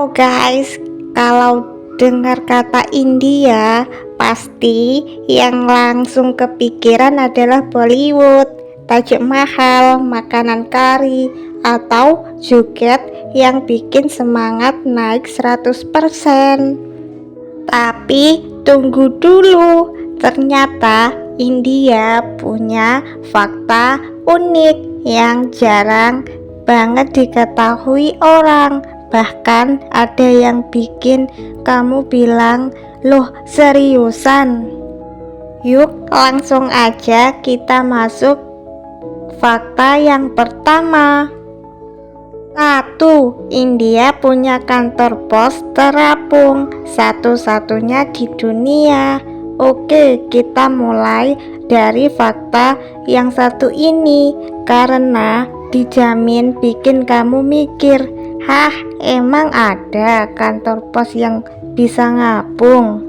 Halo guys, kalau dengar kata India, pasti yang langsung kepikiran adalah Bollywood, Taj Mahal, makanan kari, atau joget yang bikin semangat naik 100%. Tapi tunggu dulu, ternyata India punya fakta unik yang jarang banget diketahui orang. Bahkan ada yang bikin kamu bilang, "Loh, seriusan?" Yuk, langsung aja kita masuk fakta yang pertama. 1. India punya kantor pos terapung, satu-satunya di dunia. Oke, kita mulai dari fakta yang satu ini, karena dijamin bikin kamu mikir, "Hah, emang ada kantor pos yang bisa ngapung?"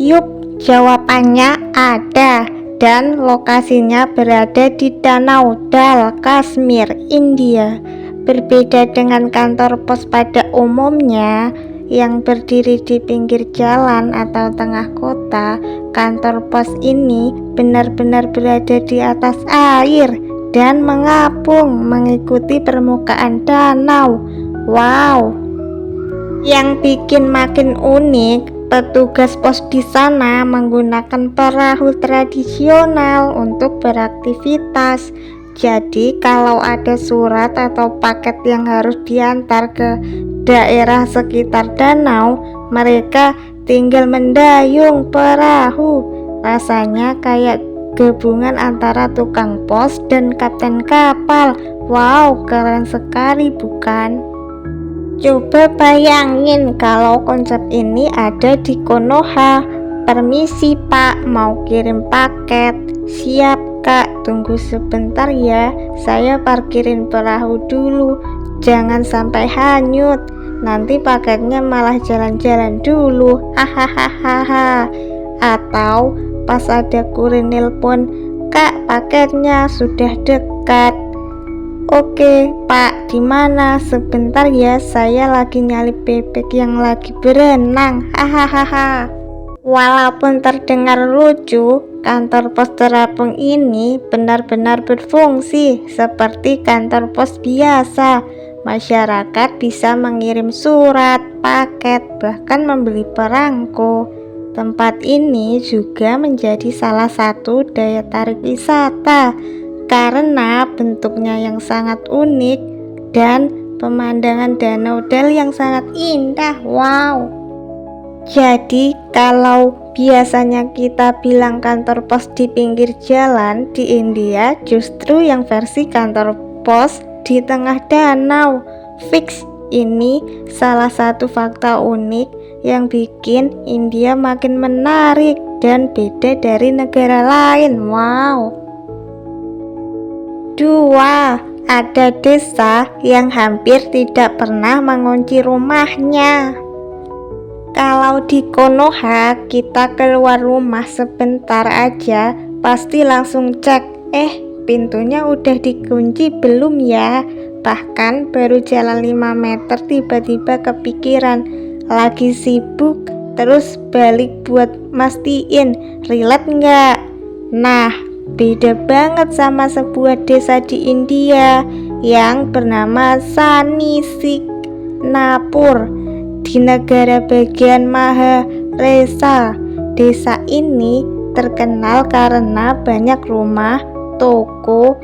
Yup, jawabannya ada, dan lokasinya berada di Danau Dal, Kashmir, India. Berbeda dengan kantor pos pada umumnya yang berdiri di pinggir jalan atau tengah kota, kantor pos ini benar-benar berada di atas air dan mengapung mengikuti permukaan danau. Wow! Yang bikin makin unik, petugas pos di sana menggunakan perahu tradisional untuk beraktivitas. Jadi kalau ada surat atau paket yang harus diantar ke daerah sekitar danau, mereka tinggal mendayung perahu. Rasanya kayak gabungan antara tukang pos dan kapten kapal. Wow, keren sekali bukan? Coba bayangin kalau konsep ini ada di Konoha. "Permisi pak, mau kirim paket." "Siap kak, tunggu sebentar ya, saya parkirin perahu dulu. Jangan sampai hanyut, nanti paketnya malah jalan-jalan dulu, hahaha." Atau pas ada kurir nelpon, "Kak, paketnya sudah dekat." "Oke pak, di mana? Sebentar ya, saya lagi nyalip bebek yang lagi berenang, hahaha." Walaupun terdengar lucu, kantor pos terapung ini benar-benar berfungsi seperti kantor pos biasa. Masyarakat bisa mengirim surat, paket, bahkan membeli perangko. Tempat ini juga menjadi salah satu daya tarik wisata karena bentuknya yang sangat unik dan pemandangan Danau Dal yang sangat indah. Wow! Jadi kalau biasanya kita bilang kantor pos di pinggir jalan, di India justru yang versi kantor pos di tengah danau. Fix, ini salah satu fakta unik yang bikin India makin menarik dan beda dari negara lain. Wow. 2. Ada desa yang hampir tidak pernah mengunci rumahnya. Kalau di Konoha, kita keluar rumah sebentar aja, pasti langsung cek, pintunya udah dikunci belum ya? Bahkan baru jalan 5 meter tiba-tiba kepikiran, lagi sibuk, terus balik buat mastiin, relate nggak? Nah, beda banget sama sebuah desa di India yang bernama Sanisik-Napur di negara bagian Maharashtra. Desa ini terkenal karena banyak rumah, toko,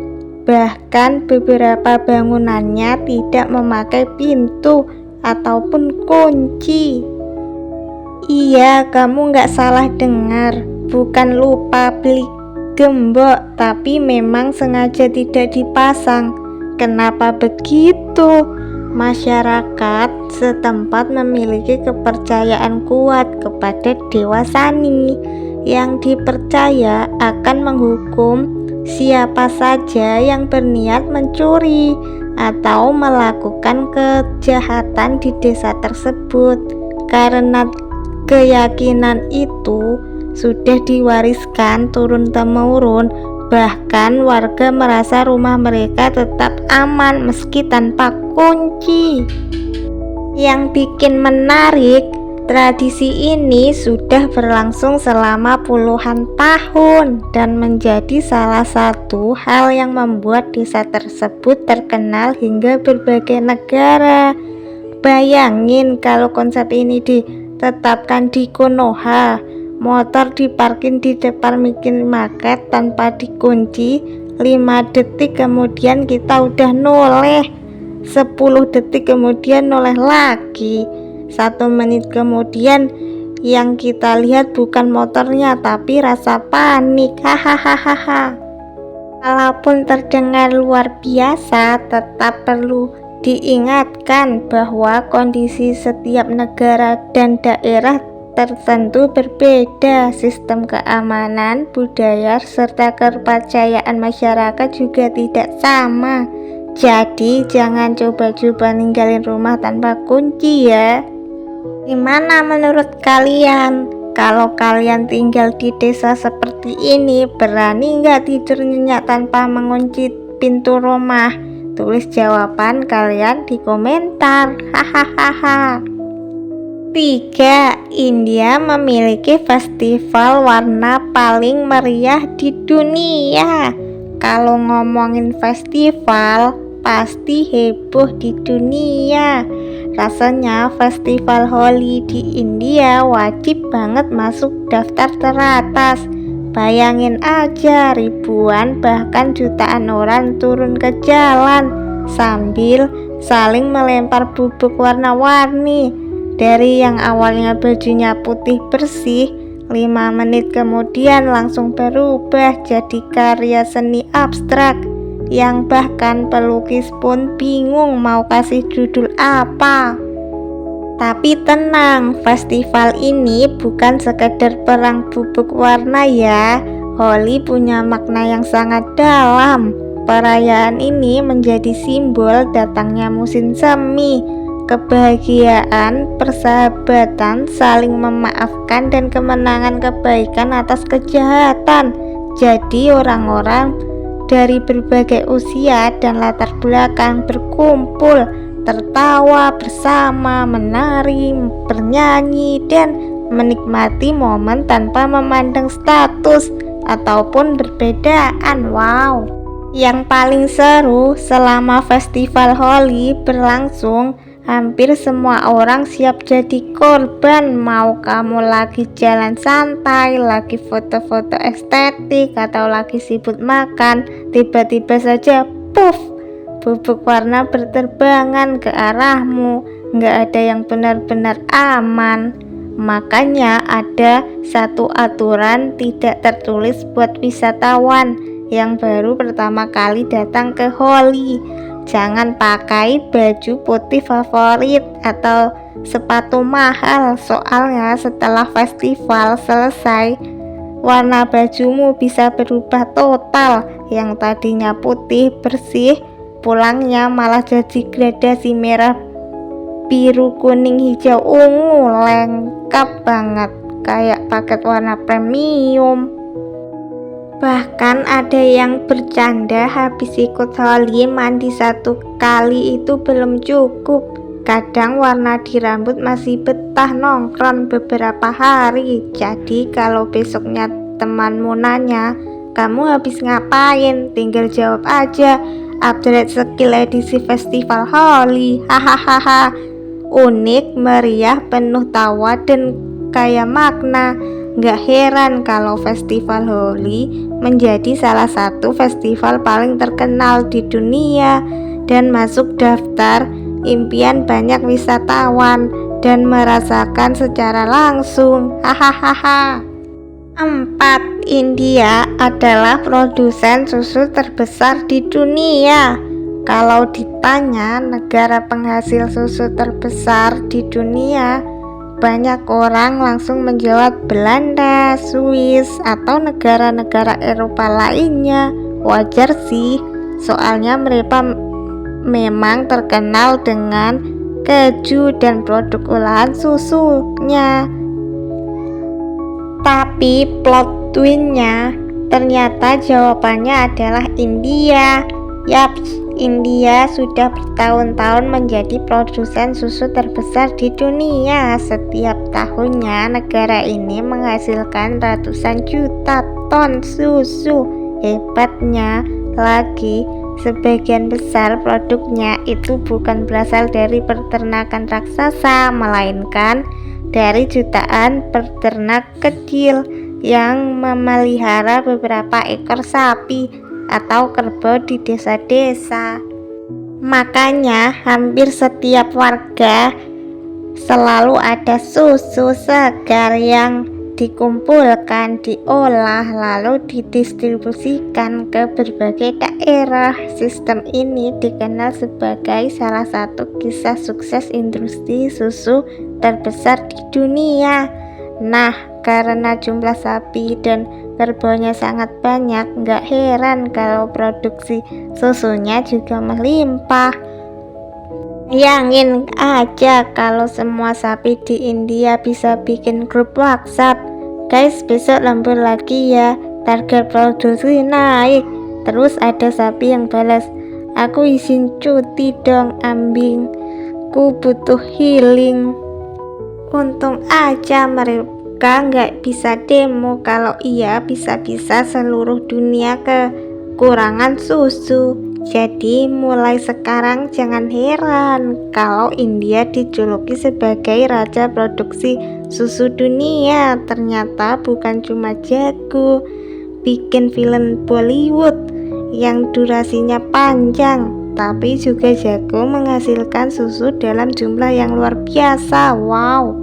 bahkan beberapa bangunannya tidak memakai pintu ataupun kunci. Iya, kamu nggak salah dengar, bukan lupa beli gembok, tapi memang sengaja tidak dipasang. Kenapa begitu? Masyarakat setempat memiliki kepercayaan kuat kepada Dewa Sani yang dipercaya akan menghukum siapa saja yang berniat mencuri atau melakukan kejahatan di desa tersebut. Karena keyakinan itu sudah diwariskan turun-temurun, bahkan warga merasa rumah mereka tetap aman meski tanpa kunci. Yang bikin menarik, tradisi ini sudah berlangsung selama puluhan tahun dan menjadi salah satu hal yang membuat desa tersebut terkenal hingga berbagai negara. Bayangin kalau konsep ini ditetapkan di Konoha, motor diparkir di depan minimarket tanpa dikunci, 5 detik kemudian kita udah noleh, 10 detik kemudian noleh lagi, 1 menit kemudian yang kita lihat bukan motornya tapi rasa panik. Hahaha. Walaupun terdengar luar biasa, tetap perlu diingatkan bahwa kondisi setiap negara dan daerah tertentu berbeda. Sistem keamanan, budaya, serta kepercayaan masyarakat juga tidak sama. Jadi jangan coba-coba ninggalin rumah tanpa kunci ya. Gimana menurut kalian? Kalau kalian tinggal di desa seperti ini, berani nggak tidur nyenyak tanpa mengunci pintu rumah? Tulis jawaban kalian di komentar. Hahaha. 3. India memiliki festival warna paling meriah di dunia. Kalau ngomongin festival, pasti heboh di dunia. Rasanya festival Holi di India wajib banget masuk daftar teratas. Bayangin aja, ribuan bahkan jutaan orang turun ke jalan sambil saling melempar bubuk warna-warni. Dari yang awalnya bajunya putih bersih, 5 menit kemudian langsung berubah jadi karya seni abstrak yang bahkan pelukis pun bingung mau kasih judul apa. Tapi tenang, festival ini bukan sekedar perang bubuk warna ya. Holi punya makna yang sangat dalam. Perayaan ini menjadi simbol datangnya musim semi, kebahagiaan, persahabatan, saling memaafkan, dan kemenangan kebaikan atas kejahatan. Jadi orang-orang dari berbagai usia dan latar belakang berkumpul, tertawa bersama, menari, bernyanyi, dan menikmati momen tanpa memandang status ataupun perbedaan. Wow. Yang paling seru selama festival Holi berlangsung, hampir semua orang siap jadi korban. Mau kamu lagi jalan santai, lagi foto-foto estetik, atau lagi sibuk makan, tiba-tiba saja puff, bubuk warna berterbangan ke arahmu. Nggak ada yang benar-benar aman. Makanya ada satu aturan tidak tertulis buat wisatawan yang baru pertama kali datang ke Holi. Jangan pakai baju putih favorit atau sepatu mahal, soalnya setelah festival selesai warna bajumu bisa berubah total. Yang tadinya putih bersih, pulangnya malah jadi gradasi merah, biru, kuning, hijau, ungu. Lengkap banget, kayak paket warna premium. Bahkan ada yang bercanda habis ikut Holi mandi 1 kali itu belum cukup. Kadang warna di rambut masih betah nongkrong beberapa hari. Jadi kalau besoknya temanmu nanya, kamu habis ngapain? Tinggal jawab aja, update skill edisi festival Holi. Hahaha. Unik, meriah, penuh tawa, dan kaya makna. Gak heran kalau festival Holi menjadi salah satu festival paling terkenal di dunia dan masuk daftar impian banyak wisatawan dan merasakan secara langsung. Hahaha. 4. India adalah produsen susu terbesar di dunia. Kalau ditanya negara penghasil susu terbesar di dunia, banyak orang langsung menjawab Belanda, Swiss, atau negara-negara Eropa lainnya. Wajar sih, soalnya mereka memang terkenal dengan keju dan produk olahan susunya. Tapi plot twistnya, ternyata jawabannya adalah India. Yaps, India sudah bertahun-tahun menjadi produsen susu terbesar di dunia. Setiap tahunnya negara ini menghasilkan ratusan juta ton susu. Hebatnya lagi, sebagian besar produknya itu bukan berasal dari peternakan raksasa, melainkan dari jutaan peternak kecil yang memelihara beberapa ekor sapi atau kerbau di desa-desa. Makanya hampir setiap warga selalu ada susu segar yang dikumpulkan, diolah, lalu didistribusikan ke berbagai daerah. Sistem ini dikenal sebagai salah satu kisah sukses industri susu terbesar di dunia. Nah, karena jumlah sapi dan kerbaunya sangat banyak, nggak heran kalau produksi susunya juga melimpah. Bayangin aja kalau semua sapi di India bisa bikin grup WhatsApp, guys besok lembur lagi ya, target produksi naik. Terus ada sapi yang balas, aku izin cuti dong ambing, ku butuh healing. Untung aja mereka nggak bisa demo, kalau iya bisa-bisa seluruh dunia kekurangan susu. Jadi mulai sekarang jangan heran kalau India dijuluki sebagai raja produksi susu dunia. Ternyata bukan cuma jago bikin film Bollywood yang durasinya panjang, tapi juga jago menghasilkan susu dalam jumlah yang luar biasa. Wow.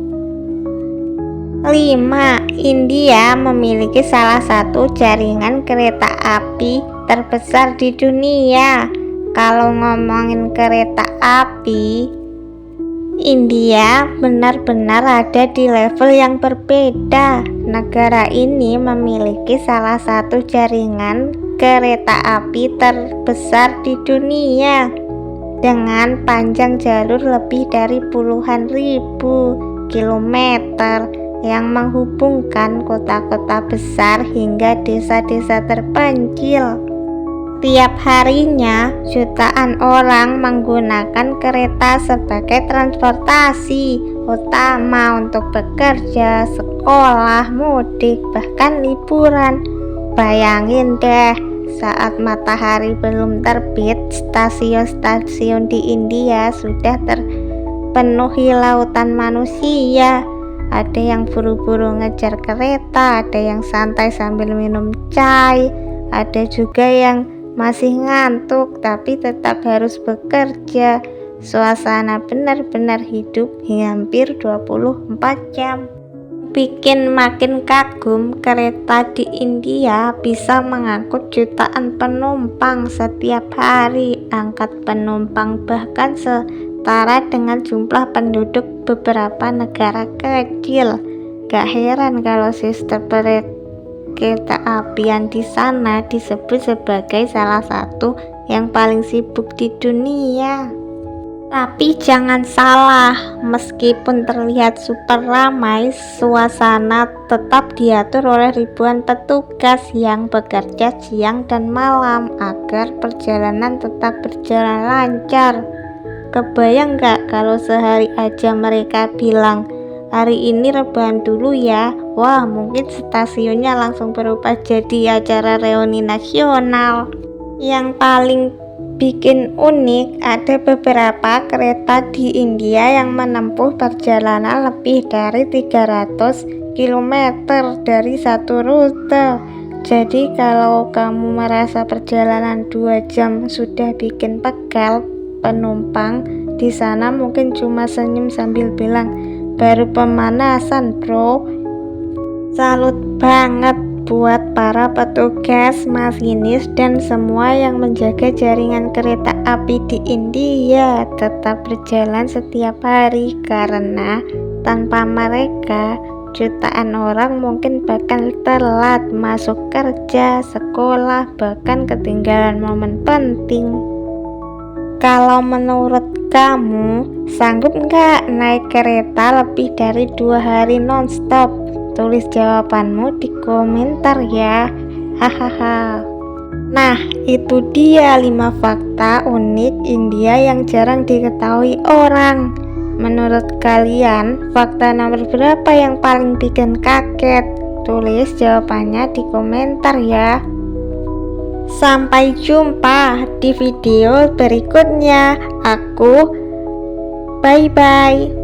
5. India memiliki salah satu jaringan kereta api terbesar di dunia. Kalau ngomongin kereta api, India benar-benar ada di level yang berbeda. Negara ini memiliki salah satu jaringan kereta api terbesar di dunia dengan panjang jalur lebih dari puluhan ribu kilometer yang menghubungkan kota-kota besar hingga desa-desa terpencil. Tiap harinya jutaan orang menggunakan kereta sebagai transportasi utama untuk bekerja, sekolah, mudik, bahkan liburan. Bayangin deh, saat matahari belum terbit, stasiun-stasiun di India sudah terpenuhi lautan manusia. Ada yang buru-buru ngejar kereta, ada yang santai sambil minum chai, ada juga yang masih ngantuk tapi tetap harus bekerja. Suasana benar-benar hidup hampir 24 jam. Bikin makin kagum, kereta di India bisa mengangkut jutaan penumpang setiap hari. Angkat penumpang bahkan setara dengan jumlah penduduk beberapa negara kecil. Gak heran kalau sistem kereta apian di sana disebut sebagai salah satu yang paling sibuk di dunia. Tapi jangan salah, meskipun terlihat super ramai, suasana tetap diatur oleh ribuan petugas yang bekerja siang dan malam agar perjalanan tetap berjalan lancar. Kebayang gak kalau sehari aja mereka bilang, hari ini rebahan dulu ya? Wah, mungkin stasiunnya langsung berubah jadi acara reuni nasional. Yang paling bikin unik, ada beberapa kereta di India yang menempuh perjalanan lebih dari 300 km dari satu rute. Jadi kalau kamu merasa perjalanan 2 jam sudah bikin pegal, penumpang di sana mungkin cuma senyum sambil bilang, baru pemanasan bro. Salut banget buat para petugas, masinis, dan semua yang menjaga jaringan kereta api di India tetap berjalan setiap hari, karena tanpa mereka jutaan orang mungkin bakal telat masuk kerja, sekolah, bahkan ketinggalan momen penting. Kalau menurut kamu, sanggup nggak naik kereta lebih dari 2 hari nonstop? Tulis jawabanmu di komentar ya. Hahaha. Nah, itu dia 5 fakta unik India yang jarang diketahui orang. Menurut kalian, fakta nomor berapa yang paling bikin kaget? Tulis jawabannya di komentar ya. Sampai jumpa di video berikutnya. Bye-bye.